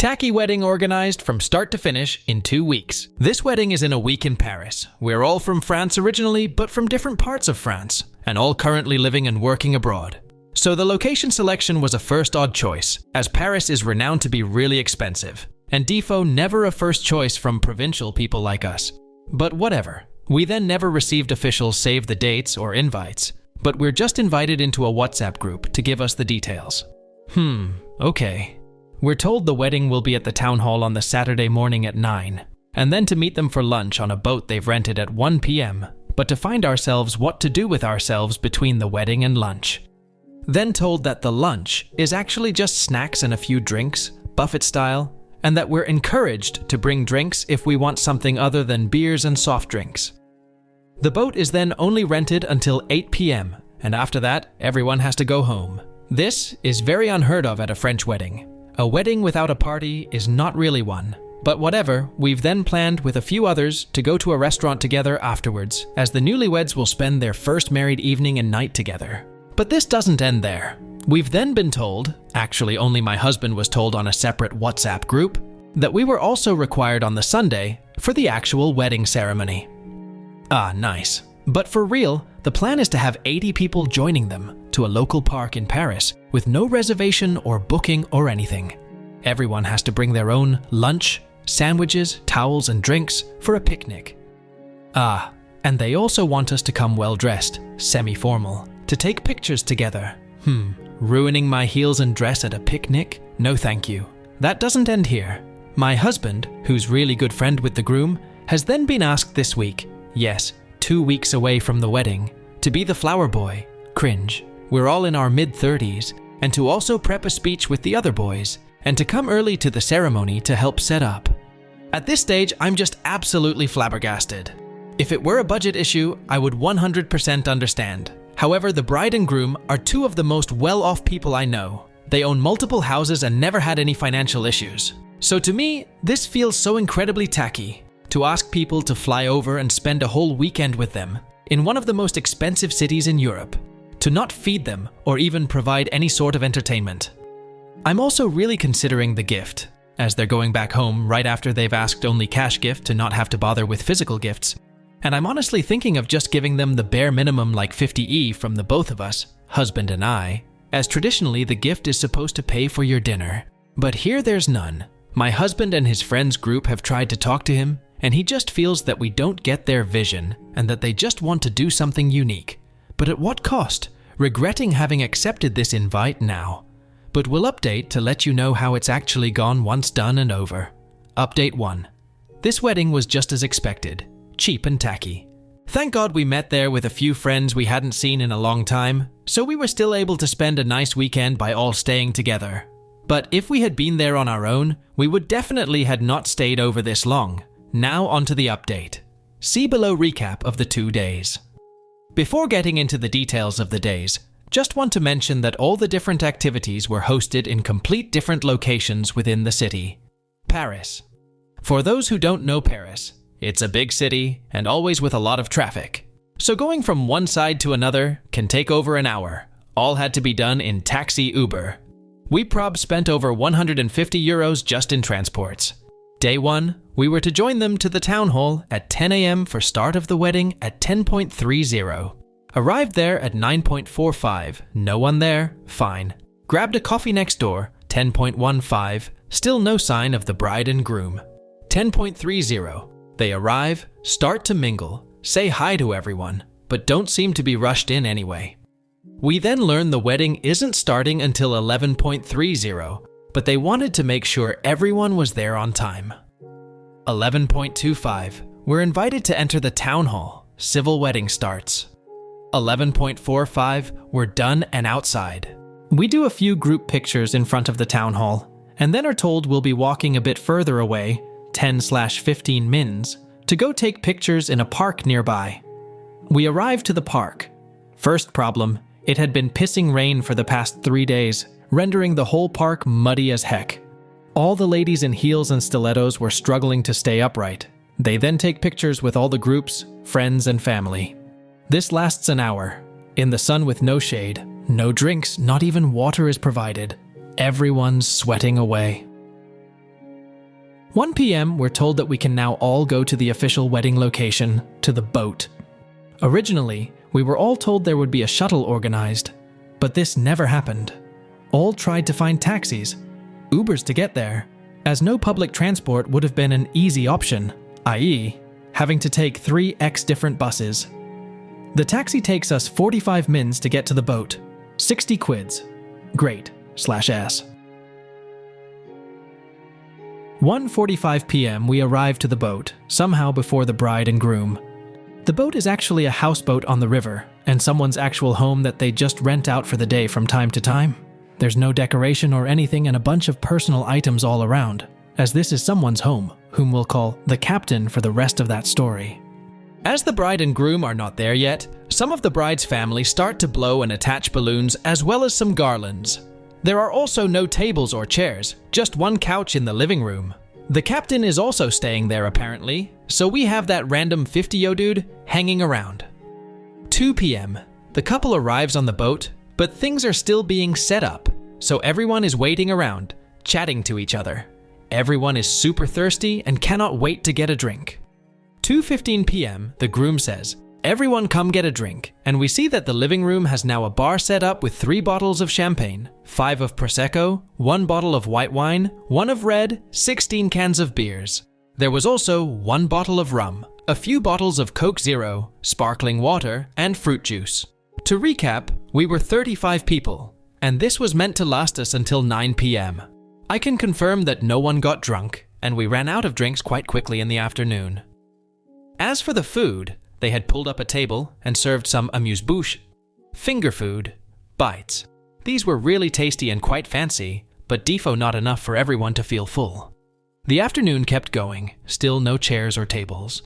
Tacky wedding organized from start to finish in 2 weeks. This wedding is in a week in Paris. We're all from France originally, but from different parts of France, and all currently living and working abroad. So the location selection was a first odd choice, as Paris is renowned to be really expensive, and defo never a first choice from provincial people like us. But whatever. We then never received official save the dates or invites, but we're just invited into a WhatsApp group to give us the details. Okay. We're told the wedding will be at the town hall on the Saturday morning at 9, and then to meet them for lunch on a boat they've rented at 1 p.m, but to find ourselves what to do with ourselves between the wedding and lunch. Then told that the lunch is actually just snacks and a few drinks, buffet style, and that we're encouraged to bring drinks if we want something other than beers and soft drinks. The boat is then only rented until 8 p.m, and after that, everyone has to go home. This is very unheard of at a French wedding. A wedding without a party is not really one. But whatever, we've then planned with a few others to go to a restaurant together afterwards, as the newlyweds will spend their first married evening and night together. But this doesn't end there. We've then been told, actually only my husband was told on a separate WhatsApp group, that we were also required on the Sunday for the actual wedding ceremony. Ah, nice. But for real, the plan is to have 80 people joining them to a local park in Paris with no reservation or booking or anything. Everyone has to bring their own lunch, sandwiches, towels, and drinks for a picnic. Ah, and they also want us to come well-dressed, semi-formal, to take pictures together. Ruining my heels and dress at a picnic? No thank you. That doesn't end here. My husband, who's really good friend with the groom, has then been asked this week, yes, 2 weeks away from the wedding, to be the flower boy. Cringe. We're all in our mid-30s, and to also prep a speech with the other boys, and to come early to the ceremony to help set up. At this stage, I'm just absolutely flabbergasted. If it were a budget issue, I would 100% understand. However, the bride and groom are two of the most well-off people I know. They own multiple houses and never had any financial issues. So to me, this feels so incredibly tacky, to ask people to fly over and spend a whole weekend with them in one of the most expensive cities in Europe, to not feed them or even provide any sort of entertainment. I'm also really considering the gift, as they're going back home right after they've asked only cash gift to not have to bother with physical gifts, and I'm honestly thinking of just giving them the bare minimum like 50 from the both of us, husband and I, as traditionally the gift is supposed to pay for your dinner. But here there's none. My husband and his friends group have tried to talk to him, and he just feels that we don't get their vision and that they just want to do something unique. But at what cost? Regretting having accepted this invite now. But we'll update to let you know how it's actually gone once done and over. Update 1. This wedding was just as expected. Cheap and tacky. Thank God we met there with a few friends we hadn't seen in a long time, so we were still able to spend a nice weekend by all staying together. But if we had been there on our own, we would definitely had not stayed over this long. Now onto the update. See below recap of the 2 days. Before getting into the details of the days, just want to mention that all the different activities were hosted in complete different locations within the city. Paris. For those who don't know Paris, it's a big city and always with a lot of traffic. So going from one side to another can take over an hour. All had to be done in taxi Uber. We prob spent over 150 euros just in transports. Day 1, we were to join them to the town hall at 10 a.m. for start of the wedding at 10:30. Arrived there at 9:45, no one there, fine. Grabbed a coffee next door, 10:15, still no sign of the bride and groom. 10:30, they arrive, start to mingle, say hi to everyone, but don't seem to be rushed in anyway. We then learn the wedding isn't starting until 11:30, but they wanted to make sure everyone was there on time. 11:25, we're invited to enter the town hall, civil wedding starts. 11:45, we're done and outside. We do a few group pictures in front of the town hall, and then are told we'll be walking a bit further away, 10/15 mins, to go take pictures in a park nearby. We arrive to the park. First problem, it had been pissing rain for the past 3 days, rendering the whole park muddy as heck. All the ladies in heels and stilettos were struggling to stay upright. They then take pictures with all the groups, friends, and family. This lasts an hour. In the sun with no shade, no drinks, not even water is provided. Everyone's sweating away. 1 p.m., we're told that we can now all go to the official wedding location, to the boat. Originally, we were all told there would be a shuttle organized, but this never happened. All tried to find taxis, Ubers to get there, as no public transport would have been an easy option, i.e., having to take 3x different buses. The taxi takes us 45 mins to get to the boat, 60 quids. Great/S. 1:45 p.m. we arrive to the boat, somehow before the bride and groom. The boat is actually a houseboat on the river, and someone's actual home that they just rent out for the day from time to time. There's no decoration or anything and a bunch of personal items all around, as this is someone's home, whom we'll call the captain for the rest of that story. As the bride and groom are not there yet, some of the bride's family start to blow and attach balloons as well as some garlands. There are also no tables or chairs, just one couch in the living room. The captain is also staying there apparently, so we have that random 50-yo dude hanging around. 2 p.m. The couple arrives on the boat, but things are still being set up, so everyone is waiting around, chatting to each other. Everyone is super thirsty and cannot wait to get a drink. 2:15 p.m. the groom says, "Everyone come get a drink," and we see that the living room has now a bar set up with 3 bottles of champagne, 5 of Prosecco, 1 bottle of white wine, 1 of red, 16 cans of beers. There was also 1 bottle of rum, a few bottles of Coke Zero, sparkling water, and fruit juice. To recap, we were 35 people, and this was meant to last us until 9 p.m. I can confirm that no one got drunk, and we ran out of drinks quite quickly in the afternoon. As for the food, they had pulled up a table and served some amuse-bouche, finger food, bites. These were really tasty and quite fancy, but defo not enough for everyone to feel full. The afternoon kept going, still no chairs or tables.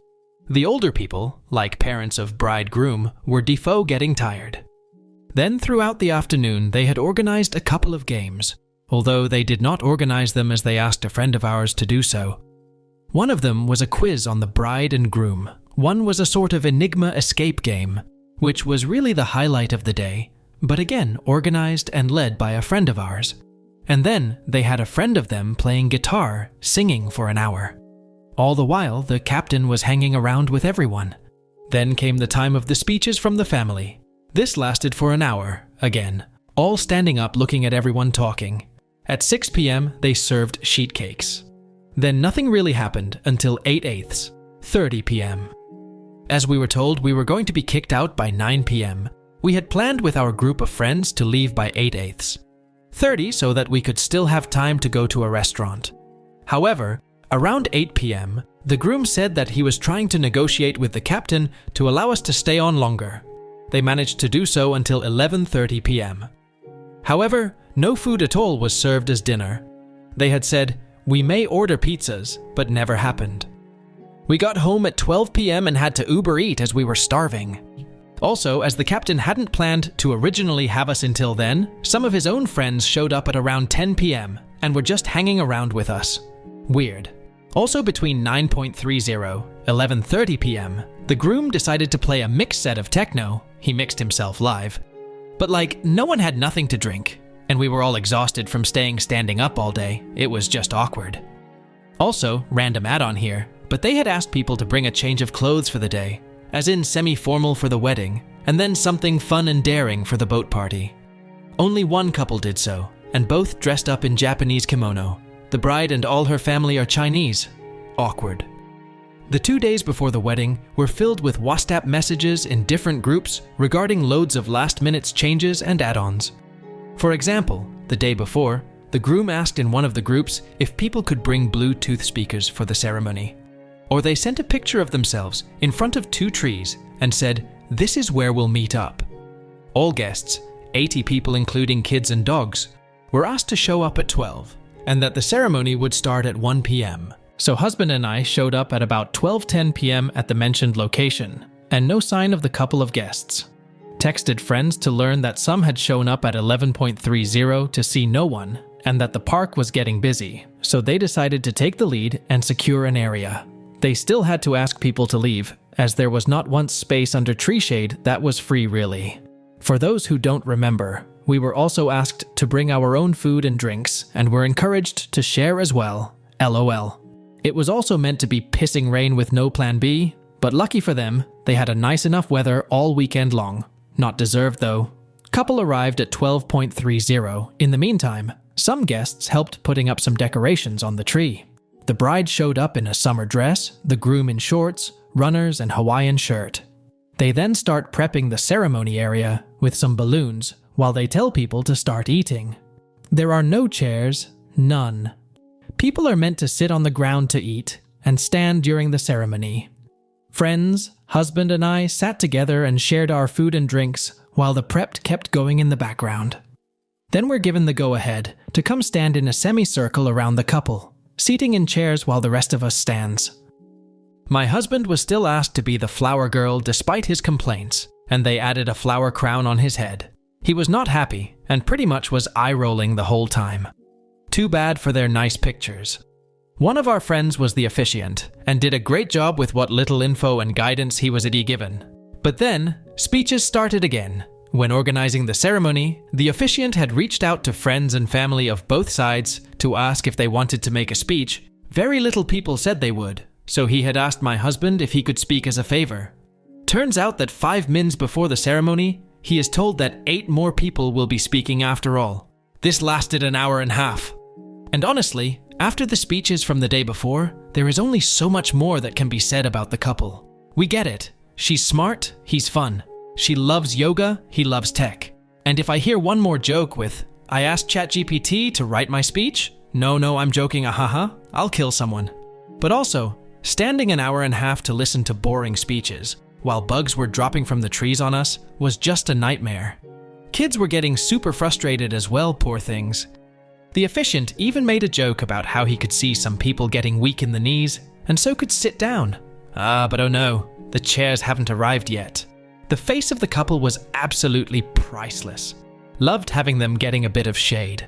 The older people, like parents of bride-groom, were defo getting tired. Then throughout the afternoon, they had organized a couple of games, although they did not organize them as they asked a friend of ours to do so. One of them was a quiz on the bride and groom. One was a sort of enigma escape game, which was really the highlight of the day, but again organized and led by a friend of ours. And then they had a friend of them playing guitar, singing for an hour. All the while, the captain was hanging around with everyone. Then came the time of the speeches from the family. This lasted for an hour, again, all standing up looking at everyone talking. At 6 p.m., they served sheet cakes. Then nothing really happened until 8/8, 30 p.m. As we were told, we were going to be kicked out by 9 p.m. We had planned with our group of friends to leave by 8/8, 30 so that we could still have time to go to a restaurant. However, around 8 p.m., the groom said that he was trying to negotiate with the captain to allow us to stay on longer. They managed to do so until 11:30 p.m. However, no food at all was served as dinner. They had said, "We may order pizzas," but never happened. We got home at 12 p.m. and had to Uber Eat as we were starving. Also, as the captain hadn't planned to originally have us until then, some of his own friends showed up at around 10 p.m. and were just hanging around with us. Weird. Also between 9:30, 11:30 p.m., the groom decided to play a mix set of techno. He mixed himself live. But no one had nothing to drink, and we were all exhausted from staying standing up all day. It was just awkward. Also, random add-on here, but they had asked people to bring a change of clothes for the day, as in semi-formal for the wedding, and then something fun and daring for the boat party. Only one couple did so, and both dressed up in Japanese kimono. The bride and all her family are Chinese. Awkward. The 2 days before the wedding were filled with WhatsApp messages in different groups regarding loads of last-minute changes and add-ons. For example, the day before, the groom asked in one of the groups if people could bring Bluetooth speakers for the ceremony. Or they sent a picture of themselves in front of 2 trees and said, "This is where we'll meet up." All guests, 80 people including kids and dogs, were asked to show up at 12, and that the ceremony would start at 1 p.m. So husband and I showed up at about 12:10 p.m. at the mentioned location, and no sign of the couple of guests. Texted friends to learn that some had shown up at 11:30 to see no one, and that the park was getting busy, so they decided to take the lead and secure an area. They still had to ask people to leave, as there was not once space under tree shade that was free really. For those who don't remember, we were also asked to bring our own food and drinks, and were encouraged to share as well. LOL. It was also meant to be pissing rain with no plan B, but lucky for them, they had a nice enough weather all weekend long. Not deserved though. Couple arrived at 12.30. In the meantime, some guests helped putting up some decorations on the tree. The bride showed up in a summer dress, the groom in shorts, runners, and Hawaiian shirt. They then start prepping the ceremony area with some balloons while they tell people to start eating. There are no chairs, none. People are meant to sit on the ground to eat and stand during the ceremony. Friends, husband and I sat together and shared our food and drinks while the prep kept going in the background. Then we're given the go-ahead to come stand in a semicircle around the couple, seating in chairs while the rest of us stands. My husband was still asked to be the flower girl despite his complaints, and they added a flower crown on his head. He was not happy and pretty much was eye-rolling the whole time. Too bad for their nice pictures. One of our friends was the officiant and did a great job with what little info and guidance he was given. But then, speeches started again. When organizing the ceremony, the officiant had reached out to friends and family of both sides to ask if they wanted to make a speech. Very little people said they would, so he had asked my husband if he could speak as a favor. Turns out that 5 minutes before the ceremony, he is told that 8 more people will be speaking after all. This lasted an hour and a half. And honestly, after the speeches from the day before, there is only so much more that can be said about the couple. We get it. She's smart, he's fun. She loves yoga, he loves tech. And if I hear one more joke with, I asked ChatGPT to write my speech? No, I'm joking, ahaha, I'll kill someone. But also, standing an hour and a half to listen to boring speeches, while bugs were dropping from the trees on us, was just a nightmare. Kids were getting super frustrated as well, poor things. The officiant even made a joke about how he could see some people getting weak in the knees, and so could sit down. But oh no, the chairs haven't arrived yet. The face of the couple was absolutely priceless. Loved having them getting a bit of shade.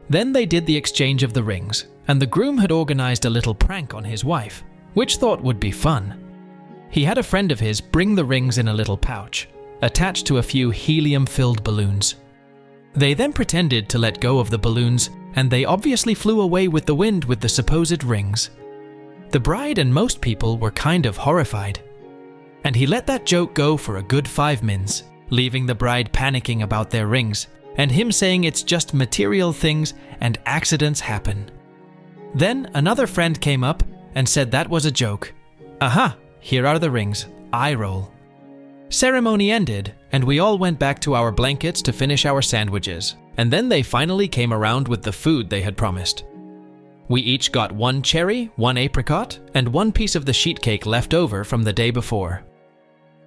Then they did the exchange of the rings, and the groom had organized a little prank on his wife, which thought would be fun. He had a friend of his bring the rings in a little pouch, attached to a few helium-filled balloons. They then pretended to let go of the balloons, and they obviously flew away with the wind with the supposed rings. The bride and most people were kind of horrified. And he let that joke go for a good 5 minutes, leaving the bride panicking about their rings, and him saying it's just material things and accidents happen. Then another friend came up and said that was a joke. Aha, here are the rings, eye roll. Ceremony ended, and we all went back to our blankets to finish our sandwiches, and then they finally came around with the food they had promised. We each got 1 cherry, 1 apricot, and 1 piece of the sheet cake left over from the day before.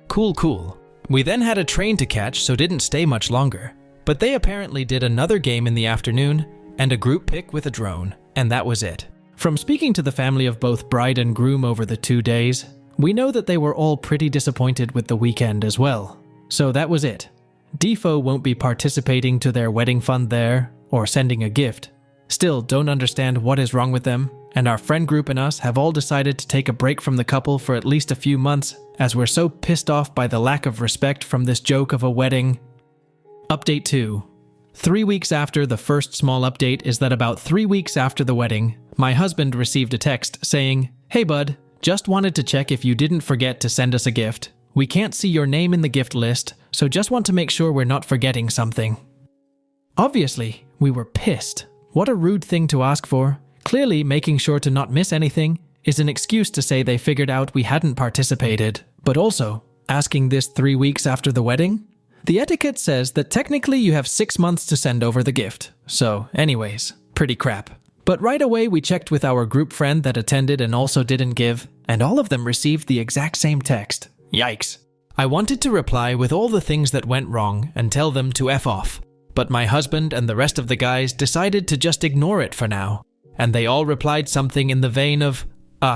Cool. We then had a train to catch, so didn't stay much longer. But they apparently did another game in the afternoon, and a group pic with a drone, and that was it. From speaking to the family of both bride and groom over the 2 days, we know that they were all pretty disappointed with the weekend as well. So that was it. Defo won't be participating to their wedding fund there, or sending a gift. Still don't understand what is wrong with them, and our friend group and us have all decided to take a break from the couple for at least a few months, as we're so pissed off by the lack of respect from this joke of a wedding. Update 2. 3 weeks after the first small update is that about 3 weeks after the wedding, my husband received a text saying, "Hey bud, just wanted to check if you didn't forget to send us a gift. We can't see your name in the gift list, so just want to make sure we're not forgetting something." Obviously, we were pissed. What a rude thing to ask for. Clearly, making sure to not miss anything is an excuse to say they figured out we hadn't participated. But also, asking this 3 weeks after the wedding? The etiquette says that technically you have 6 months to send over the gift. So, anyways, pretty crap. But right away we checked with our group friend that attended and also didn't give, and all of them received the exact same text. Yikes. I wanted to reply with all the things that went wrong and tell them to F off. But my husband and the rest of the guys decided to just ignore it for now. And they all replied something in the vein of,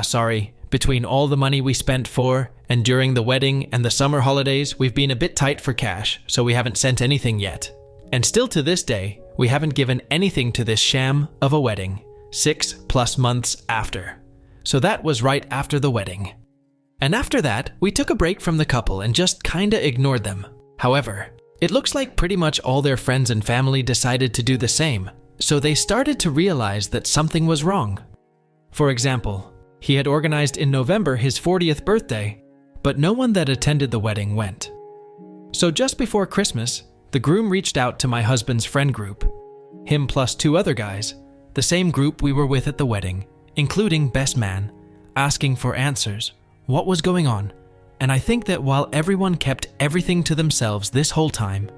sorry, between all the money we spent for and during the wedding and the summer holidays, we've been a bit tight for cash, so we haven't sent anything yet. And still to this day, we haven't given anything to this sham of a wedding, 6+ months after. So that was right after the wedding. And after that, we took a break from the couple and just kinda ignored them. However, it looks like pretty much all their friends and family decided to do the same, so they started to realize that something was wrong. For example, He had organized in November his 40th birthday, but no one that attended the wedding went. So just before Christmas, the groom reached out to my husband's friend group, him plus 2 other guys, the same group we were with at the wedding, including best man, asking for answers, what was going on. And I think that while everyone kept everything to themselves this whole time,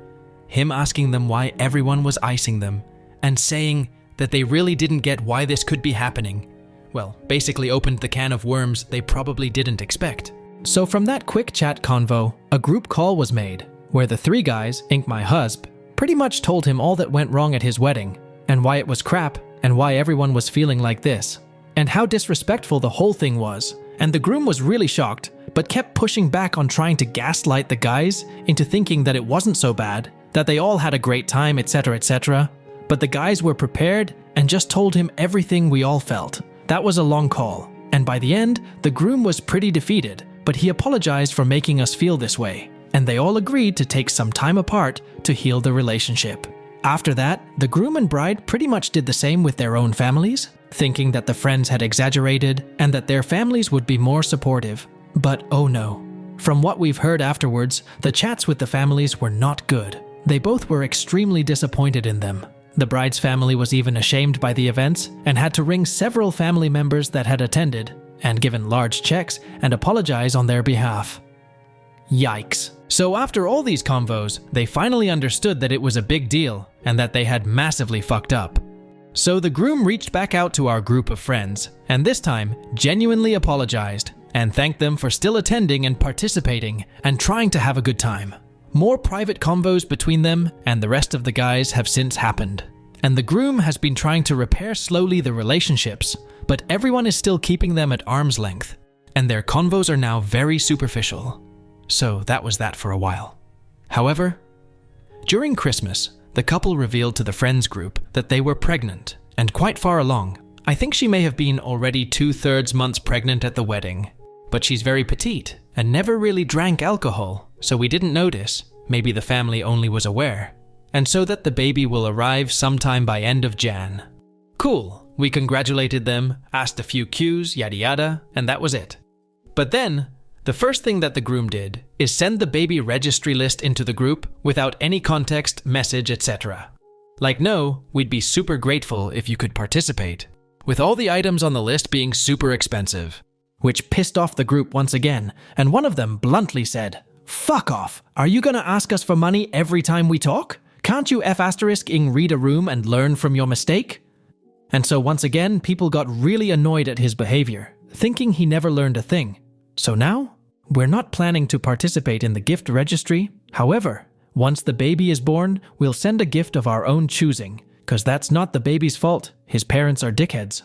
him asking them why everyone was icing them and saying that they really didn't get why this could be happening, well, basically opened the can of worms they probably didn't expect. So from that quick chat convo, a group call was made, where the 3 guys, inc my husb, pretty much told him all that went wrong at his wedding, and why it was crap, and why everyone was feeling like this, and how disrespectful the whole thing was. And the groom was really shocked, but kept pushing back on trying to gaslight the guys into thinking that it wasn't so bad, that they all had a great time, etc, etc. But the guys were prepared and just told him everything we all felt. That was a long call, and by the end, the groom was pretty defeated, but he apologized for making us feel this way, and they all agreed to take some time apart to heal the relationship. After that, the groom and bride pretty much did the same with their own families, thinking that the friends had exaggerated and that their families would be more supportive. But oh no. From what we've heard afterwards, the chats with the families were not good. They both were extremely disappointed in them. The bride's family was even ashamed by the events and had to ring several family members that had attended and given large checks and apologize on their behalf. Yikes. So after all these convos, they finally understood that it was a big deal and that they had massively fucked up. So the groom reached back out to our group of friends, and this time genuinely apologized and thanked them for still attending and participating and trying to have a good time. More private convos between them and the rest of the guys have since happened, and the groom has been trying to repair slowly the relationships, but everyone is still keeping them at arm's length, and their convos are now very superficial. So that was that for a while. However, during Christmas, the couple revealed to the friends group that they were pregnant, and quite far along. I think she may have been already 2/3 months pregnant at the wedding, but she's very petite and never really drank alcohol, so we didn't notice. Maybe the family only was aware. And so that the baby will arrive sometime by end of Jan. Cool, we congratulated them, asked a few cues, yada yada, and that was it. But then, the first thing that the groom did is send the baby registry list into the group without any context, message, etc. Like, no, we'd be super grateful if you could participate, with all the items on the list being super expensive, which pissed off the group once again, and one of them bluntly said, "Fuck off, are you gonna ask us for money every time we talk? Can't you F***ing read a room and learn from your mistake?" And so once again, people got really annoyed at his behavior, thinking he never learned a thing. So now, we're not planning to participate in the gift registry. However, once the baby is born, we'll send a gift of our own choosing, because that's not the baby's fault. His parents are dickheads.